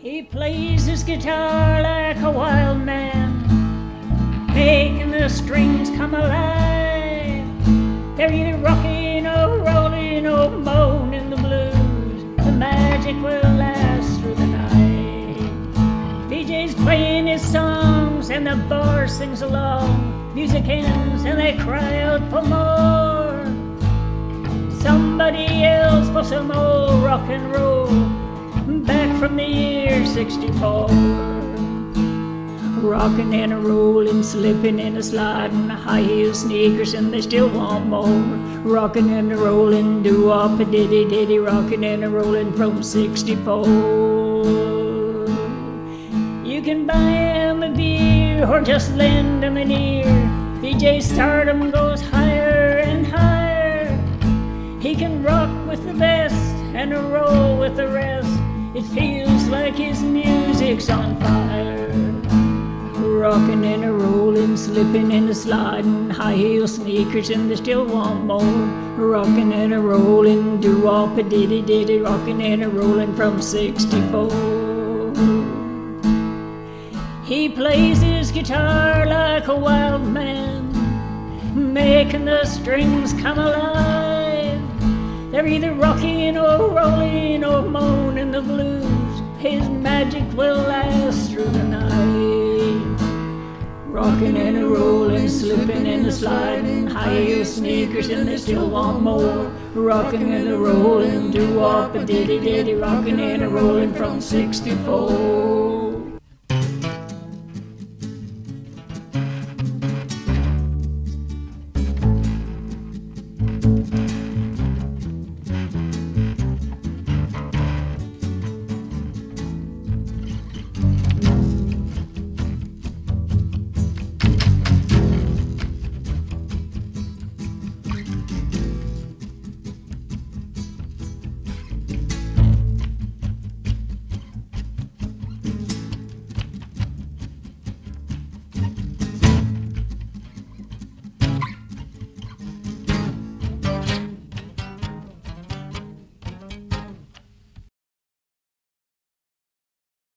He plays his guitar like a wild man, making the strings come alive. They're either rocking or rolling or moaning the blues. The magic will last through the night. DJ's playing his songs and the bar sings along. Music ends and they cry out for more. Somebody else for some old rock and roll, back from the year 64. Rockin' and a rollin', slippin' and a slidin', high heel sneakers and they still want more. Rockin' and a rollin', doo-wop a diddy-diddy, rockin' and a rollin' from 64. You can buy 'em a beer or just lend 'em an ear. DJ stardom goes higher and higher. He can rock with the best and a roll with the rest. It feels like his music's on fire. Rockin' and a rollin', slippin' and a slidin', high heel sneakers and they still want more. Rockin' and a rollin', doo-wop a diddy-diddy, rockin' and a rollin' from 64. He plays his guitar like a wild man, making the strings come alive. They're either rocking or rolling or moaning the blues. His magic will last through the night. Rockin' and a rollin', slippin' and a slidin', high heel sneakers and they still want more. Rockin' and a rollin', doo-wop a diddy-diddy, rockin' and a rollin' from 64.